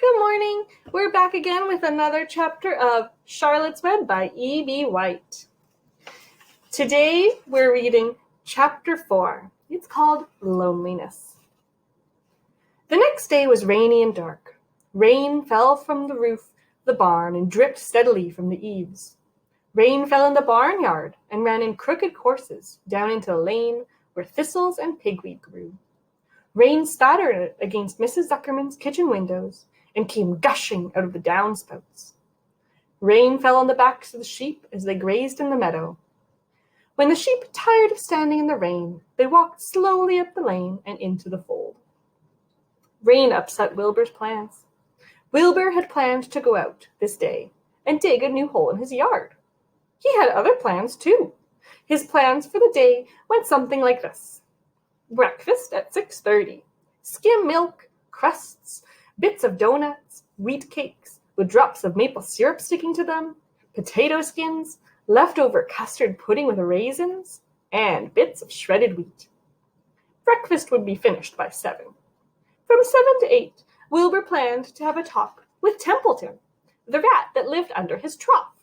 Good morning. We're back again with another chapter of Charlotte's Web by E.B. White. Today we're reading chapter 4. It's called Loneliness. The next day was rainy and dark. Rain fell from the roof of the barn and dripped steadily from the eaves. Rain fell in the barnyard and ran in crooked courses down into a lane where thistles and pigweed grew. Rain spattered against Mrs. Zuckerman's kitchen windows and came gushing out of the downspouts. Rain fell on the backs of the sheep as they grazed in the meadow. When the sheep tired of standing in the rain, they walked slowly up the lane and into the fold. Rain upset Wilbur's plans. Wilbur had planned to go out this day and dig a new hole in his yard. He had other plans too. His plans for the day went something like this. Breakfast at 6:30. Skim milk, crusts, bits of donuts, wheat cakes with drops of maple syrup sticking to them, potato skins, leftover custard pudding with raisins, and bits of shredded wheat. Breakfast would be finished by 7. From 7 to 8, Wilbur planned to have a talk with Templeton, the rat that lived under his trough.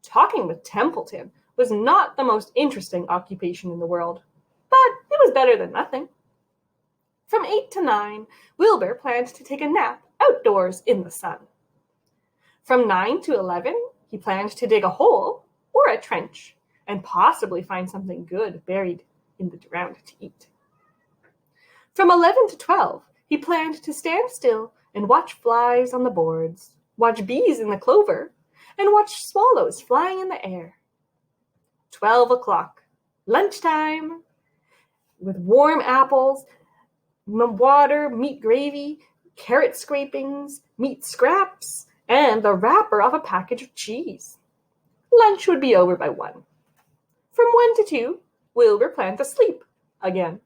Talking with Templeton was not the most interesting occupation in the world, but it was better than nothing. From 8 to 9, Wilbur planned to take a nap outdoors in the sun. From 9 to 11, he planned to dig a hole or a trench and possibly find something good buried in the ground to eat. From 11 to 12, he planned to stand still and watch flies on the boards, watch bees in the clover, and watch swallows flying in the air. 12 o'clock, lunchtime, with warm apples, water, meat gravy, carrot scrapings, meat scraps, and the wrapper off a package of cheese. Lunch would be over by 1. From 1 to 2, Wilbur planned to sleep again.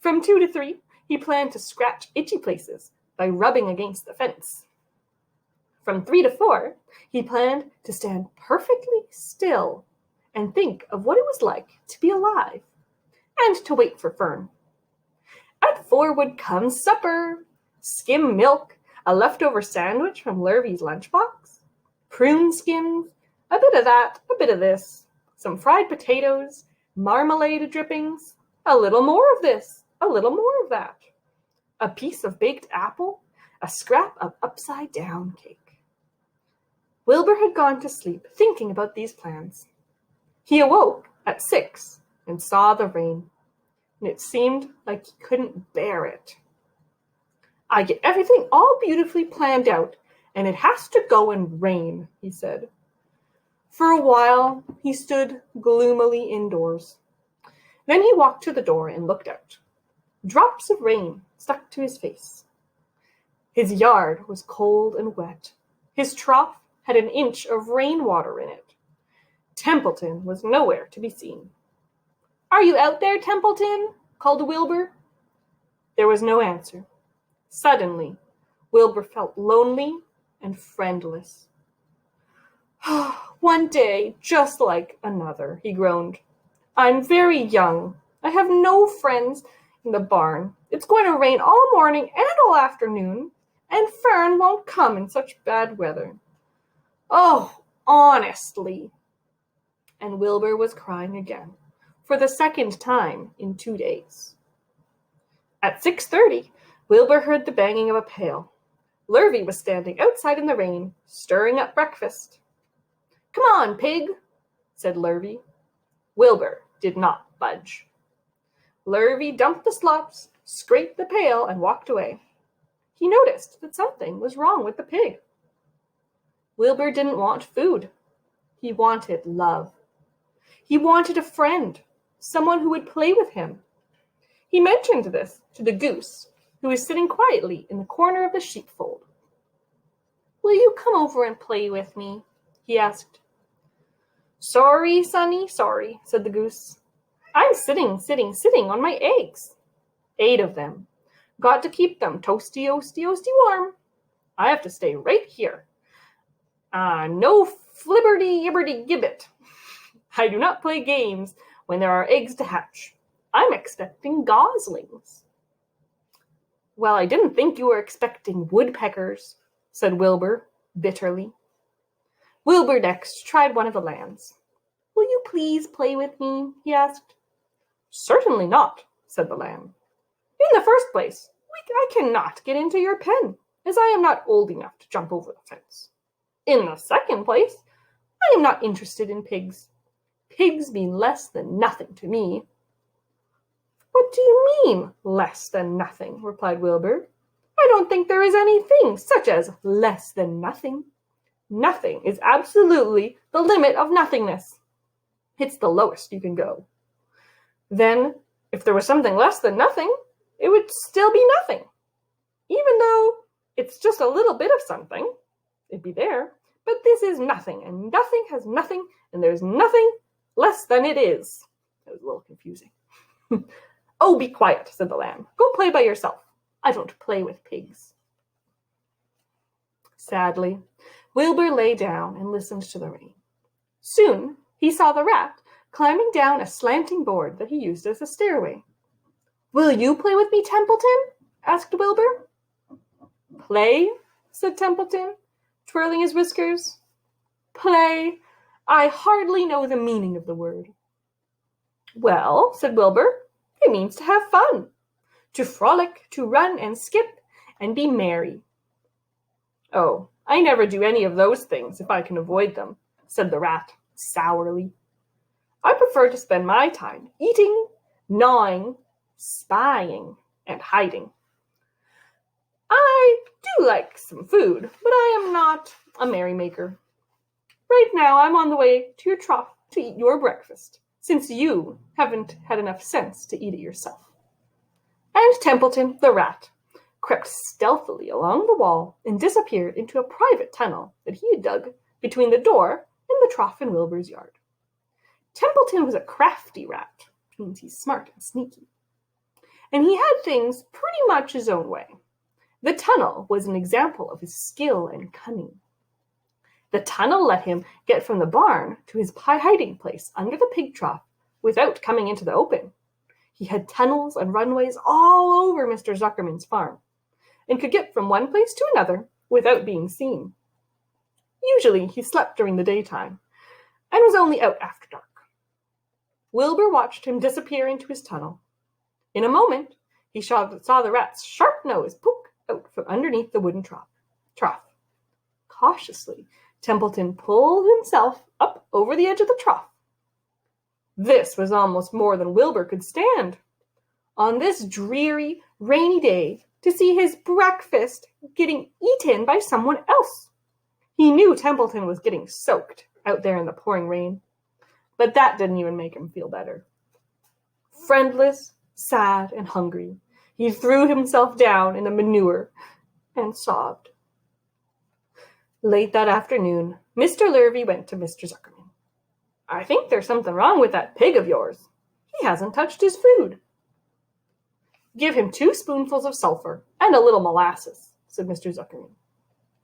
From 2 to 3, he planned to scratch itchy places by rubbing against the fence. From 3 to 4, he planned to stand perfectly still and think of what it was like to be alive, and to wait for Fern. At 4 would come supper, skim milk, a leftover sandwich from Lurvy's lunchbox, prune skins, a bit of that, a bit of this, some fried potatoes, marmalade drippings, a little more of this, a little more of that, a piece of baked apple, a scrap of upside-down cake. Wilbur had gone to sleep thinking about these plans. He awoke at 6 and saw the rain, and it seemed like he couldn't bear it. I get everything all beautifully planned out, and it has to go and rain, he said. For a while, he stood gloomily indoors. Then he walked to the door and looked out. Drops of rain stuck to his face. His yard was cold and wet. His trough had an inch of rainwater in it. Templeton was nowhere to be seen. "Are you out there, Templeton?" called Wilbur. There was no answer. Suddenly, Wilbur felt lonely and friendless. "One day, just like another," he groaned. "I'm very young. I have no friends in the barn. It's going to rain all morning and all afternoon, and Fern won't come in such bad weather. Oh, honestly." And Wilbur was crying again, for the second time in 2 days. At 6:30, Wilbur heard the banging of a pail. Lurvy was standing outside in the rain, stirring up breakfast. "Come on, pig," said Lurvy. Wilbur did not budge. Lurvy dumped the slops, scraped the pail, and walked away. He noticed that something was wrong with the pig. Wilbur didn't want food. He wanted love. He wanted a friend, someone who would play with him. He mentioned this to the goose, who was sitting quietly in the corner of the sheepfold. "Will you come over and play with me?" he asked. "Sorry, sonny, sorry," said the goose. "I'm sitting on my eggs. 8 of them. Got to keep them toasty, warm. I have to stay right here. No flibberty-gibberty-gibbet. I do not play games when there are eggs to hatch. I'm expecting goslings." Well, I didn't think you were expecting woodpeckers, said Wilbur bitterly. Wilbur next tried one of the lambs. Will you please play with me? He asked. Certainly not, said the lamb. In the first place, I cannot get into your pen, as I am not old enough to jump over the fence. In the second place, I am not interested in pigs. Pigs mean less than nothing to me. What do you mean, less than nothing? Replied Wilbur. I don't think there is anything such as less than nothing. Nothing is absolutely the limit of nothingness. It's the lowest you can go. Then, if there was something less than nothing, it would still be nothing. Even though it's just a little bit of something, it'd be there. But this is nothing, and nothing has nothing, and there's nothing less than it is. That was a little confusing. Oh, be quiet, said the lamb. Go play by yourself. I don't play with pigs. Sadly, Wilbur lay down and listened to the rain. Soon he saw the rat climbing down a slanting board that he used as a stairway. Will you play with me, Templeton? Asked Wilbur. Play? Said Templeton, twirling his whiskers. Play? I hardly know the meaning of the word. Well, said Wilbur, it means to have fun, to frolic, to run and skip, and be merry. Oh, I never do any of those things if I can avoid them, said the rat sourly. I prefer to spend my time eating, gnawing, spying, and hiding. I do like some food, but I am not a merrymaker. Right now I'm on the way to your trough to eat your breakfast, since you haven't had enough sense to eat it yourself. And Templeton, the rat, crept stealthily along the wall and disappeared into a private tunnel that he had dug between the door and the trough in Wilbur's yard. Templeton was a crafty rat, which means he's smart and sneaky. And he had things pretty much his own way. The tunnel was an example of his skill and cunning. The tunnel let him get from the barn to his hiding place under the pig trough without coming into the open. He had tunnels and runways all over Mr. Zuckerman's farm and could get from one place to another without being seen. Usually he slept during the daytime and was only out after dark. Wilbur watched him disappear into his tunnel. In a moment, he saw the rat's sharp nose poke out from underneath the wooden trough. Cautiously, Templeton pulled himself up over the edge of the trough. This was almost more than Wilbur could stand. On this dreary, rainy day, to see his breakfast getting eaten by someone else. He knew Templeton was getting soaked out there in the pouring rain, but that didn't even make him feel better. Friendless, sad, and hungry, he threw himself down in the manure and sobbed. Late that afternoon, Mr. Lurvy went to Mr. Zuckerman. I think there's something wrong with that pig of yours. He hasn't touched his food. Give him 2 spoonfuls of sulfur and a little molasses, said Mr. Zuckerman.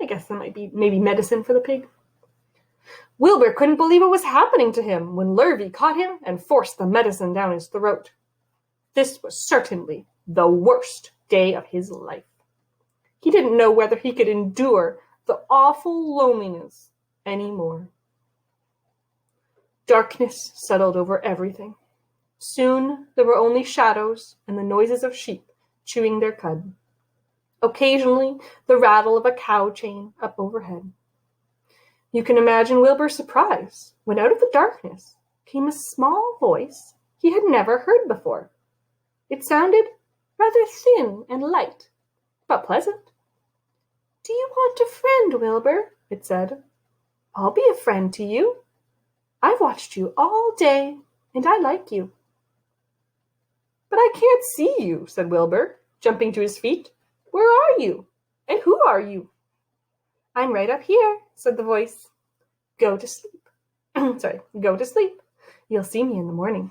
I guess that might be maybe medicine for the pig. Wilbur couldn't believe what was happening to him when Lurvy caught him and forced the medicine down his throat. This was certainly the worst day of his life. He didn't know whether he could endure the awful loneliness anymore. Darkness settled over everything. Soon there were only shadows and the noises of sheep chewing their cud. Occasionally the rattle of a cow chain up overhead. You can imagine Wilbur's surprise when out of the darkness came a small voice he had never heard before. It sounded rather thin and light, but pleasant. Do you want a friend, Wilbur? It said. I'll be a friend to you. I've watched you all day, and I like you. But I can't see you, said Wilbur, jumping to his feet. Where are you? And who are you? I'm right up here, said the voice. Go to sleep. Go to sleep. You'll see me in the morning.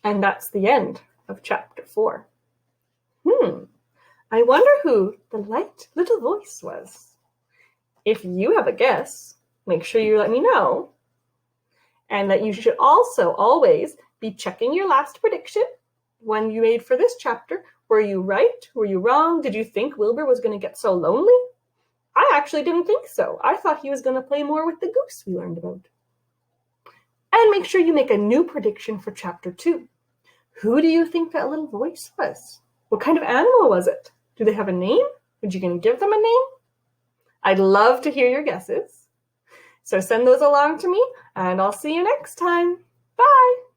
And that's the end of chapter 4. I wonder who the light little voice was. If you have a guess, make sure you let me know. And that you should also always be checking your last prediction one you made for this chapter. Were you right? Were you wrong? Did you think Wilbur was going to get so lonely? I actually didn't think so. I thought he was going to play more with the goose we learned about. And make sure you make a new prediction for chapter 2. Who do you think that little voice was? What kind of animal was it? Do they have a name? Are you going to give them a name? I'd love to hear your guesses. So send those along to me, and I'll see you next time. Bye!